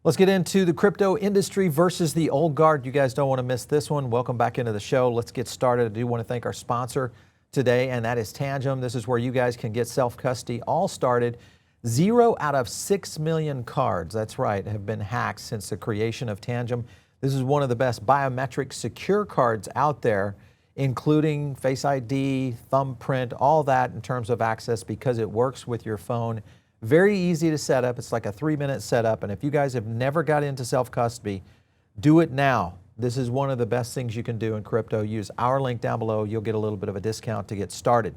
Let's get into the crypto industry versus the old guard. You guys don't want to miss this one. Welcome back into the show. Let's get started. I do want to thank our sponsor today, and that is Tangem. This is where you guys can get self-custody all started. 0 out of 6 million cards, that's right, have been hacked since the creation of Tangem. This is one of the best biometric secure cards out there, including Face ID, thumbprint, all that in terms of access because it works with your phone. Very easy to set up. It's like a 3-minute setup. And if you guys have never got into self-custody, do it now. This is one of the best things you can do in crypto. Use our link down below. You'll get a little bit of a discount to get started.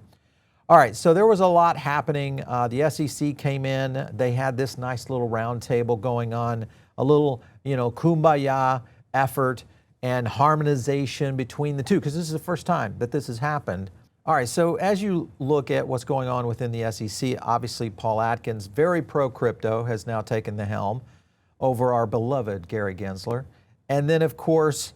All right, so there was a lot happening. The SEC came in. They had this nice little roundtable going on, a little, kumbaya effort and harmonization between the two, because this is the first time that this has happened. All right, so as you look at what's going on within the SEC, obviously Paul Atkins, very pro-crypto, has now taken the helm over our beloved Gary Gensler. And then, of course,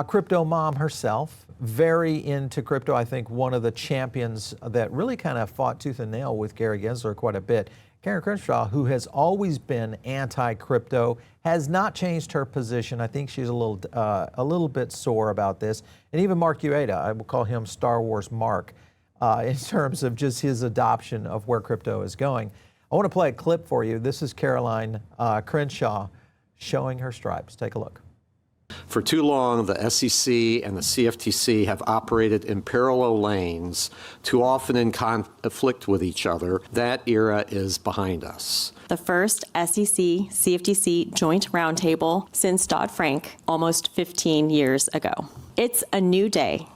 crypto mom herself, very into crypto. I think one of the champions that really kind of fought tooth and nail with Gary Gensler quite a bit. Karen Crenshaw, who has always been anti-crypto, has not changed her position. I think she's a little bit sore about this. And even Mark Ueda, I will call him Star Wars Mark, in terms of just his adoption of where crypto is going. I want to play a clip for you. This is Caroline Crenshaw showing her stripes. Take a look. For too long, the SEC and the CFTC have operated in parallel lanes, too often in conflict with each other. That era is behind us. The first SEC-CFTC joint roundtable since Dodd-Frank, almost 15 years ago. It's a new day,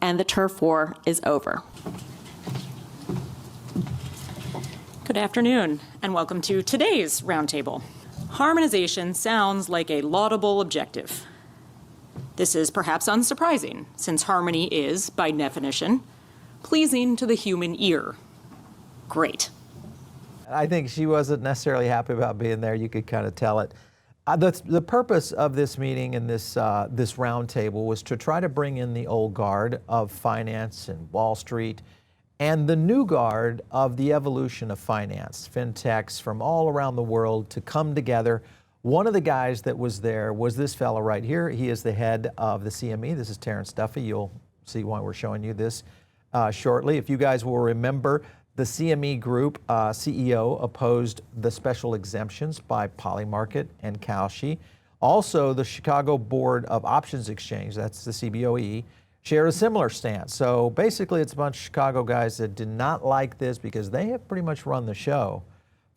and the turf war is over. Good afternoon, and welcome to today's roundtable. Harmonization sounds like a laudable objective. This is perhaps unsurprising, since harmony is, by definition, pleasing to the human ear. Great. I think she wasn't necessarily happy about being there. You could kind of tell it. The purpose of this meeting and this roundtable was to try to bring in the old guard of finance and Wall Street and the new guard of the evolution of finance, fintechs from all around the world to come together. One of the guys that was there was this fellow right here. He is the head of the CME. This is Terrence Duffy. You'll see why we're showing you this shortly. If you guys will remember, the CME Group CEO opposed the special exemptions by Polymarket and Crypto. Also, the Chicago Board of Options Exchange, that's the CBOE, shared a similar stance. So basically, it's a bunch of Chicago guys that did not like this because they have pretty much run the show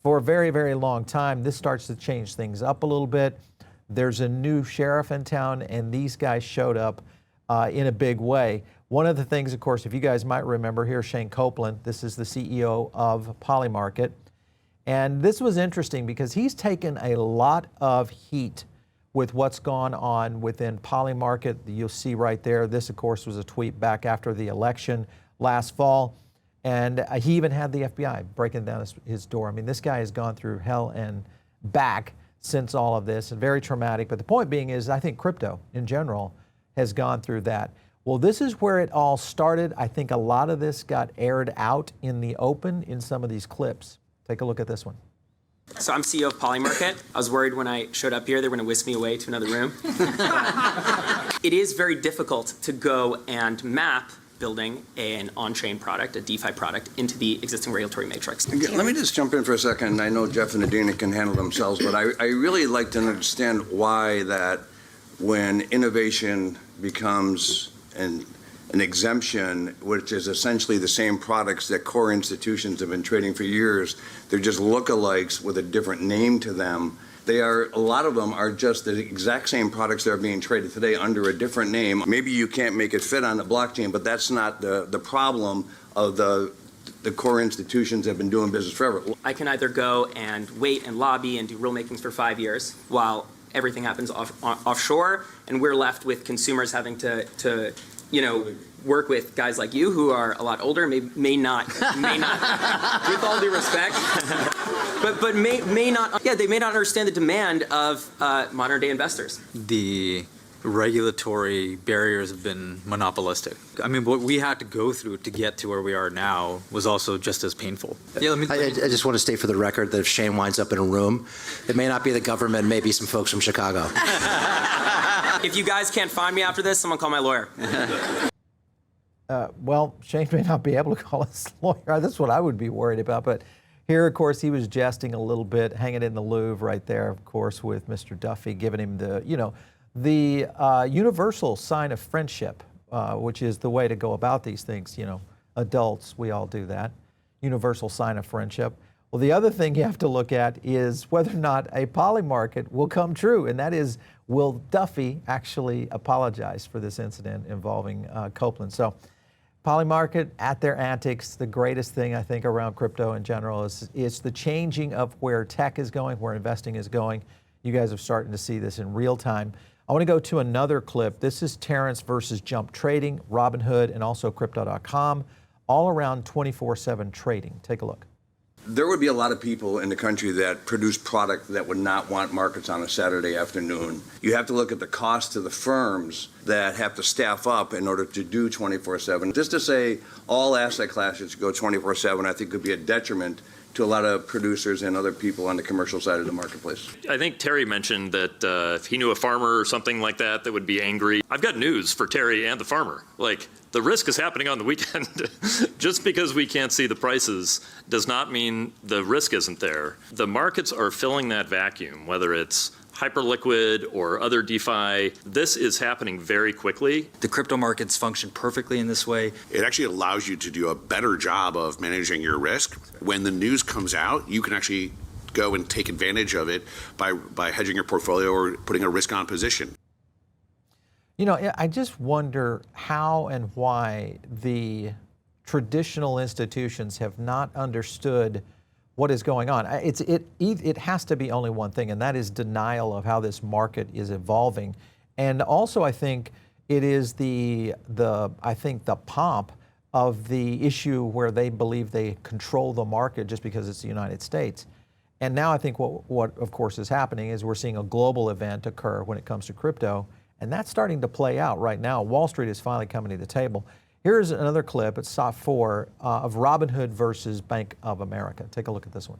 for a very, very long time. This starts to change things up a little bit. There's a new sheriff in town, and these guys showed up in a big way. One of the things, of course, if you guys might remember, here's Shayne Coplan. This is the CEO of Polymarket. And this was interesting because he's taken a lot of heat with what's gone on within Polymarket. You'll see right there. This, of course, was a tweet back after the election last fall. And he even had the FBI breaking down his door. I mean, this guy has gone through hell and back since all of this, and very traumatic. But the point being is, I think crypto in general has gone through that. Well, this is where it all started. I think a lot of this got aired out in the open in some of these clips. Take a look at this one. So I'm CEO of Polymarket. I was worried when I showed up here they were going to whisk me away to another room. It is very difficult to go and map building an on-chain product, a DeFi product, into the existing regulatory matrix. Let me just jump in for a second. I know Jeff and Adina can handle themselves, but I really like to understand why that when innovation becomes an exemption, which is essentially the same products that core institutions have been trading for years, they're just lookalikes with a different name to them. A lot of them are just the exact same products that are being traded today under a different name. Maybe you can't make it fit on the blockchain, but that's not the problem of the core institutions that have been doing business forever. I can either go and wait and lobby and do rulemakings for 5 years while everything happens offshore, and we're left with consumers having to work with guys like you who are a lot older, may not, with all due respect, but may not, they may not understand the demand of modern day investors. The regulatory barriers have been monopolistic. I mean, what we had to go through to get to where we are now was also just as painful. Yeah, I just want to state for the record that if Shayne winds up in a room, it may not be the government, maybe some folks from Chicago. If you guys can't find me after this, I'm gonna call my lawyer. Well, Shayne may not be able to call his lawyer. That's what I would be worried about. But here, of course, he was jesting a little bit, hanging in the Louvre right there, of course, with Mr. Duffy, giving him the, the universal sign of friendship, which is the way to go about these things. Adults, we all do that. Universal sign of friendship. Well, the other thing you have to look at is whether or not a Polymarket will come true, and that is, will Duffy actually apologize for this incident involving Coplan? So Polymarket at their antics. The greatest thing I think around crypto in general is the changing of where tech is going, where investing is going. You guys are starting to see this in real time. I want to go to another clip. This is Terrence versus Jump Trading, Robinhood, and also Crypto.com, all around 24/7 trading. Take a look. There would be a lot of people in the country that produce product that would not want markets on a Saturday afternoon. You have to look at the cost to the firms that have to staff up in order to do 24/7. Just to say all asset classes go 24/7, I think could be a detriment to a lot of producers and other people on the commercial side of the marketplace. I think Terry mentioned that if he knew a farmer or something like that would be angry. I've got news for Terry and the farmer. The risk is happening on the weekend. Just because we can't see the prices does not mean the risk isn't there. The markets are filling that vacuum, whether it's hyperliquid or other DeFi. This is happening very quickly. The crypto markets function perfectly in this way. It actually allows you to do a better job of managing your risk. When the news comes out, you can actually go and take advantage of it by hedging your portfolio or putting a risk-on position. I just wonder how and why the traditional institutions have not understood what is going on. It has to be only one thing, and that is denial of how this market is evolving. And also, I think it is the pomp of the issue where they believe they control the market just because it's the United States. And now I think what of course is happening is we're seeing a global event occur when it comes to crypto, and that's starting to play out right now. Wall Street is finally coming to the table. Here's another clip, it's SOT 4, of Robinhood versus Bank of America. Take a look at this one.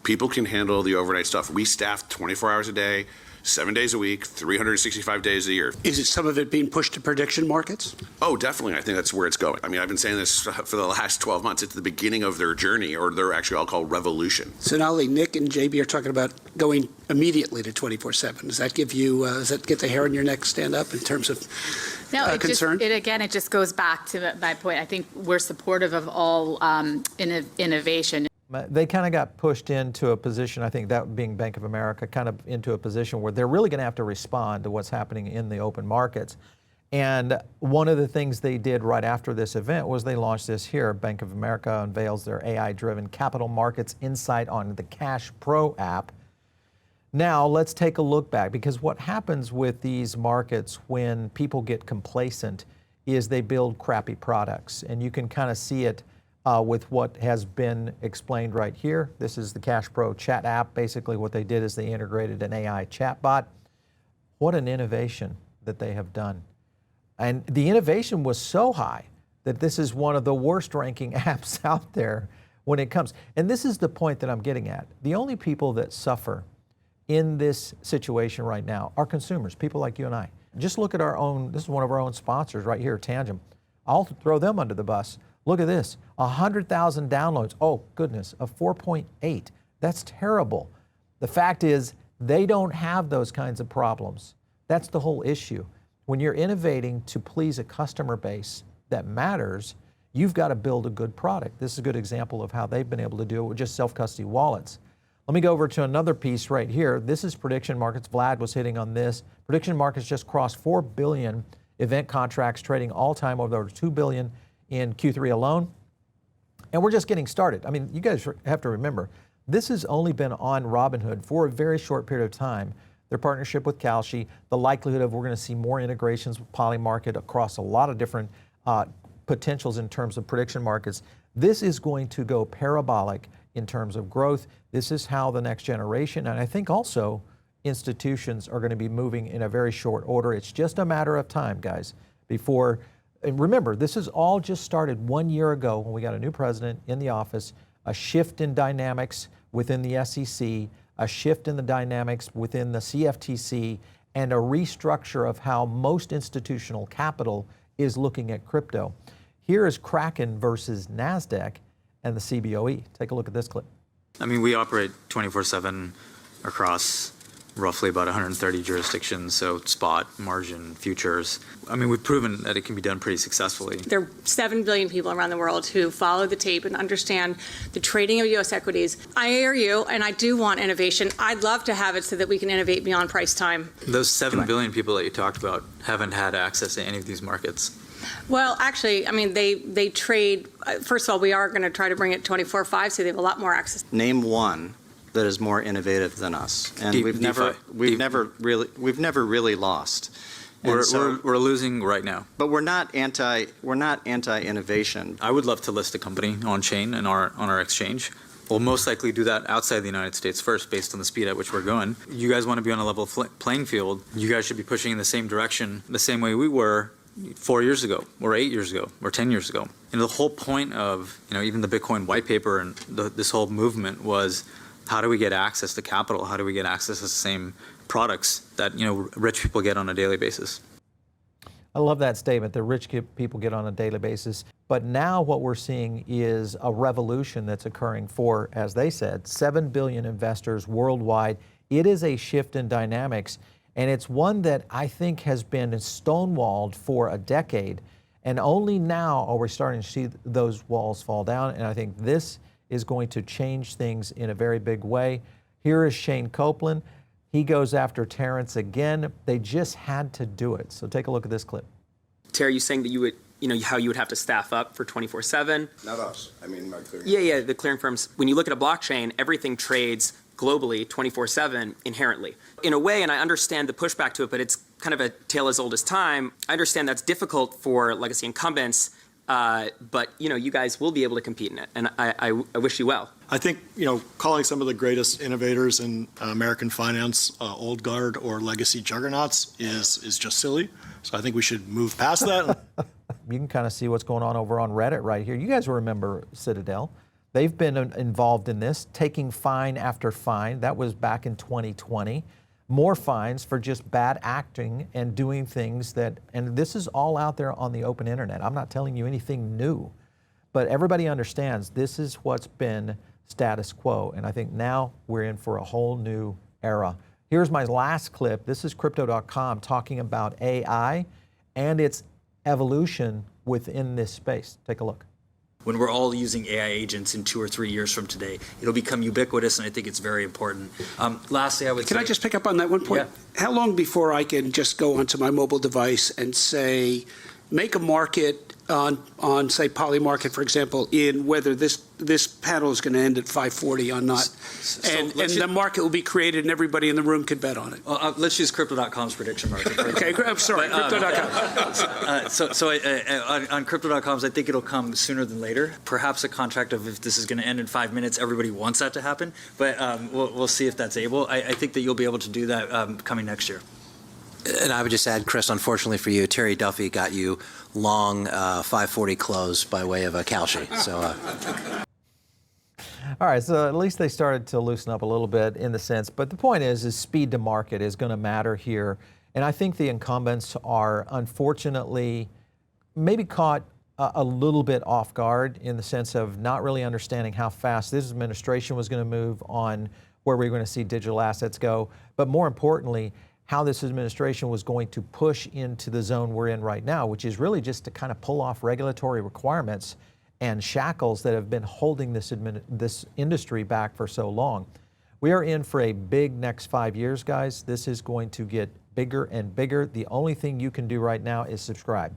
People can handle the overnight stuff. We staff 24 hours a day, 7 days a week, 365 days a year. Is it some of it being pushed to prediction markets? Oh, definitely. I think that's where it's going. I mean, I've been saying this for the last 12 months. It's the beginning of their journey, or their actually I'll call revolution. So not only Nick and JB are talking about going immediately to 24/7. Does that give you, does that get the hair on your neck stand up in terms of concern? It just goes back to my point. I think we're supportive of all innovation. They kind of got pushed into a position, I think that being Bank of America, kind of into a position where they're really going to have to respond to what's happening in the open markets. And one of the things they did right after this event was they launched this here. Bank of America unveils their AI-driven capital markets insight on the Cash Pro app. Now let's take a look back, because what happens with these markets when people get complacent is they build crappy products. And you can kind of see it with what has been explained right here. This is the Cash Pro chat app. Basically what they did is they integrated an AI chatbot. What an innovation that they have done. And the innovation was so high that this is one of the worst ranking apps out there when it comes. And this is the point that I'm getting at. The only people that suffer in this situation right now are consumers, people like you and I. Just look at our own, this is one of our own sponsors right here, Tangem. I'll throw them under the bus. Look at this, 100,000 downloads. Oh goodness, a 4.8. That's terrible. The fact is, they don't have those kinds of problems. That's the whole issue. When you're innovating to please a customer base that matters, you've got to build a good product. This is a good example of how they've been able to do it with just self-custody wallets. Let me go over to another piece right here. This is prediction markets. Vlad was hitting on this. Prediction markets just crossed 4 billion event contracts trading all time, over 2 billion in Q3 alone. And we're just getting started. I mean, you guys have to remember, this has only been on Robinhood for a very short period of time. Their partnership with Kalshi, the likelihood of we're going to see more integrations with Polymarket across a lot of different potentials in terms of prediction markets. This is going to go parabolic in terms of growth. This is how the next generation, and I think also institutions are going to be moving in a very short order. It's just a matter of time, guys, before, and remember, this has all just started 1 year ago when we got a new president in the office, a shift in dynamics within the SEC, a shift in the dynamics within the CFTC, and a restructure of how most institutional capital is looking at crypto. Here is Kraken versus Nasdaq and the CBOE. Take a look at this clip. I mean, we operate 24/7 across roughly about 130 jurisdictions, so spot, margin, futures. I mean, we've proven that it can be done pretty successfully. There are 7 billion people around the world who follow the tape and understand the trading of U.S. equities. I hear you, and I do want innovation. I'd love to have it so that we can innovate beyond price time. Those 7 billion people that you talked about haven't had access to any of these markets. Well, actually, I mean, they trade. First of all, we are going to try to bring it 24/5, so they have a lot more access. Name one that is more innovative than us, and we've never really lost. We're losing right now. But we're not anti-innovation. I would love to list a company on chain and on our exchange. We'll most likely do that outside the United States first, based on the speed at which we're going. You guys want to be on a level playing field. You guys should be pushing in the same direction, the same way we were 4 years ago, or 8 years ago, or 10 years ago. And the whole point of, even the Bitcoin white paper and this whole movement was, how do we get access to capital? How do we get access to the same products that rich people get on a daily basis? I love that statement, that rich people get on a daily basis. But now what we're seeing is a revolution that's occurring for, as they said, 7 billion investors worldwide. It is a shift in dynamics, and it's one that I think has been stonewalled for a decade. And only now are we starting to see those walls fall down. And I think this is going to change things in a very big way. Here is Shayne Coplan. He goes after Terrence again. They just had to do it. So take a look at this clip. Terry, you saying that you would, how you would have to staff up for 24/7? Not us. I mean, my clearing. Yeah, the clearing firms. When you look at a blockchain, everything trades globally 24/7 inherently. In a way, and I understand the pushback to it, but it's kind of a tale as old as time. I understand that's difficult for legacy incumbents. But you guys will be able to compete in it, and I wish you well. I think calling some of the greatest innovators in American finance old guard or legacy juggernauts is just silly. So I think we should move past that. You can kind of see what's going on over on Reddit right here. You guys remember Citadel. They've been involved in this, taking fine after fine. That was back in 2020. More fines for just bad acting and doing things and this is all out there on the open internet. I'm not telling you anything new, but everybody understands this is what's been status quo. And I think now we're in for a whole new era. Here's my last clip. This is Crypto.com talking about AI and its evolution within this space. Take a look. When we're all using AI agents in 2 or 3 years from today, it'll become ubiquitous, and I think it's very important. Lastly, I would Can I just pick up on that one point? Yeah. How long before I can just go onto my mobile device and say, make a market on say Polymarket, for example, in whether this panel is going to end at 540 or not, and the market will be created and everybody in the room could bet on it. Let's use Crypto.com's prediction market. Okay, I'm sorry, Crypto.com. On Crypto.com's, I think it'll come sooner than later. Perhaps a contract of if this is going to end in 5 minutes, everybody wants that to happen, but we'll see if that's able. I think that you'll be able to do that coming next year. And I would just add, Chris, unfortunately for you, Terry Duffy got you long 540 close by way of a Kalshi. So. All right, so at least they started to loosen up a little bit in the sense, but the point is speed to market is going to matter here. And I think the incumbents are unfortunately maybe caught a little bit off guard in the sense of not really understanding how fast this administration was going to move on where we're going to see digital assets go, but more importantly, how this administration was going to push into the zone we're in right now, which is really just to kind of pull off regulatory requirements and shackles that have been holding this industry back for so long. We are in for a big next 5 years, guys. This is going to get bigger and bigger. The only thing you can do right now is subscribe.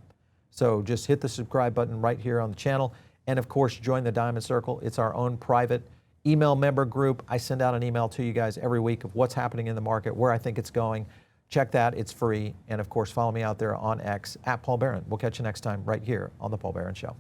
So just hit the subscribe button right here on the channel. And of course, join the Diamond Circle. It's our own private email member group. I send out an email to you guys every week of what's happening in the market, where I think it's going. Check that, it's free. And of course, follow me out there on X @Paul Barron. We'll catch you next time right here on The Paul Barron Show.